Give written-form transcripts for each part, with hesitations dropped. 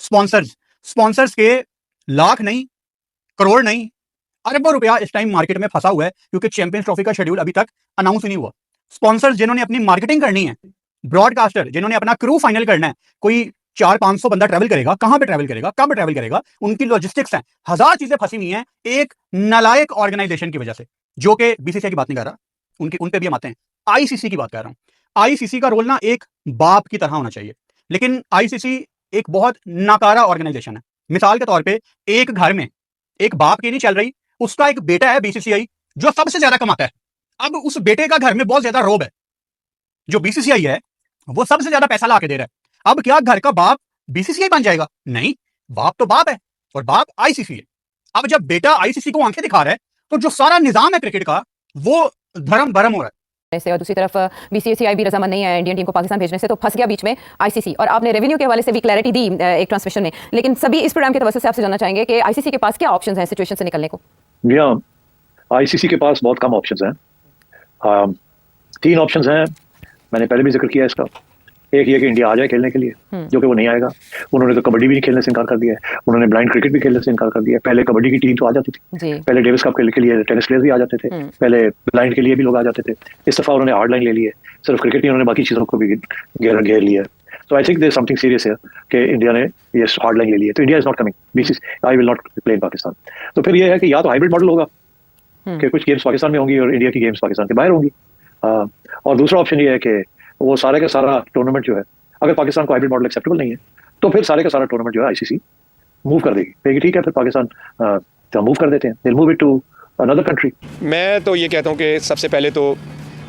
Sponsors sponsors के लाख नहीं, करोड़ नहीं, अरबों रुपया इस टाइम मार्केट में फंसा हुआ है, क्योंकि चैंपियंस ट्रॉफी का शेड्यूल अभी तक अनाउंस ही नहीं हुआ। स्पॉन्सर्स जिन्होंने अपनी मार्केटिंग करनी है, ब्रॉडकास्टर जिन्होंने अपना क्रू फाइनल करना है, कोई 400-500 बंदा ट्रैवल करेगा, कहां पे ट्रैवल करेगा, कब ट्रैवल करेगा, उनकी लॉजिस्टिक्स है, हजार चीजें फंसी हुई हैं एक नालायक ऑर्गेनाइजेशन की वजह से, जो कि बीसीसीआई की बात नहीं कर रहा, उन पे भी हम आते हैं, आईसीसी की बात कर रहा हूं। आईसीसी का रोल ना एक बाप की तरह होना चाहिए, लेकिन आईसीसी एक बहुत नाकारा ऑर्गेनाइजेशन है। मिसाल के तौर पे एक घर में एक बाप की नहीं चल रही, उसका एक बेटा है बीसीसीआई जो सबसे ज्यादा कमाता है। अब उस बेटे का घर में बहुत ज्यादा रोब है, जो बीसीसीआई है वो सबसे ज्यादा पैसा ला के दे रहा है। अब क्या घर का बाप बीसीसीआई बन जाएगा? नहीं, बाप तो बाप है और बाप आईसीसी है। अब जब बेटा आईसीसी को आंखें दिखा रहा है, तो जो सारा निजाम है क्रिकेट का वो धर्म भरम हो रहा है। से और दूसरी तरफ बीसीसीआई भी रजामंद नहीं है इंडियन टीम को पाकिस्तान भेजने से, तो फंस गया बीच में आईसीसी। और आपने रेवेन्यू के हवाले से भी क्लैरिटी दी एक ट्रांसमिशन में, लेकिन सभी इस प्रोग्राम के तवज्जो से आपसे जानना चाहेंगे कि आईसीसी के पास क्या ऑप्शंस हैं सिचुएशन से निकलने को? आईसीसी के पास बहुत कम ऑप्शंस हैं। 3 ऑप्शंस हैं, मैंने पहले भी जिक्र किया इसका। एक ये कि इंडिया आ जाए खेलने के लिए, जो कि वो नहीं आएगा। उन्होंने तो कबड्डी भी नहीं खेलने से इनकार कर दिया है, उन्होंने ब्लाइंड क्रिकेट भी खेलने से इनकार कर दिया है। पहले कबड्डी की टीम तो आ जाती थी, पहले डेविस कप के लिए टेनिस प्लेयर्स भी आ जाते थे, पहले ब्लाइंड के लिए भी लोग आ जाते थे। इस दफा उन्होंने हार्ड लाइन ले ली है, सिर्फ क्रिकेट नहीं, उन्होंने बाकी चीज़ों को भी घेर लिया है। तो I think there something serious है कि इंडिया ने ये हार्ड लाइन ले ली है, तो India is not coming, BCCI will not play in Pakistan. तो फिर ये है कि या तो हाइब्रिड मॉडल होगा कि कुछ गेम्स पाकिस्तान में होंगी और इंडिया की गेम्स पाकिस्तान के बाहर होंगी, और दूसरा ऑप्शन ये है कि वो सारे का सारा टूर्नामेंट जो है, अगर पाकिस्तान को हाइब्रिड मॉडल एक्सेप्टेबल नहीं है, तो फिर सारे का सारा टूर्नामेंट जो है आईसीसी मूव कर देगी, कहेगी ठीक है फिर पाकिस्तान मूव कर देते हैं, they move it to another country. मैं तो ये कहता हूँ कि सबसे पहले तो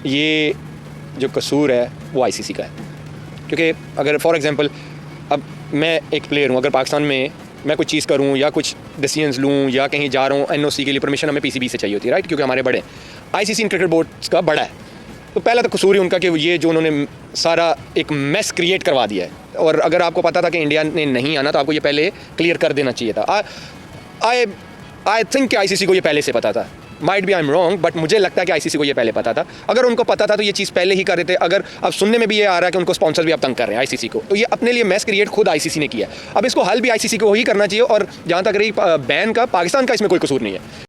ये जो कसूर है वो आईसीसी का है, क्योंकि अगर फॉर एग्जांपल अब मैं एक प्लेयर हूँ, अगर पाकिस्तान में मैं कुछ चीज़ करूँ या कुछ डिसीजंस लूँ या कहीं जा रहा हूँ, एनओसी के लिए परमिशन हमें पीसीबी से चाहिए होती है, राइट, क्योंकि हमारे बड़े आईसीसी क्रिकेट बोर्ड का बड़ा है। तो पहला तो कसूर ही उनका कि ये जो उन्होंने सारा एक मेस क्रिएट करवा दिया है, और अगर आपको पता था कि इंडिया ने नहीं आना तो आपको ये पहले क्लियर कर देना चाहिए था। आई थिंक आईसीसी को ये पहले से पता था, might be I am wrong, but मुझे लगता है कि आईसीसी को ये पहले पता था। अगर उनको पता था तो ये चीज़ पहले ही कर देते। अगर अब सुनने में भी ये आ रहा है कि उनको स्पॉन्सर भी अब तंग कर रहे हैं आईसीसी को, तो ये अपने लिए मैस क्रिएट खुद आईसीसी ने किया। अब इसको हल भी आईसीसी को ही करना चाहिए, और जहाँ तक रही बैन का, पाकिस्तान का इसमें कोई कसूर नहीं है।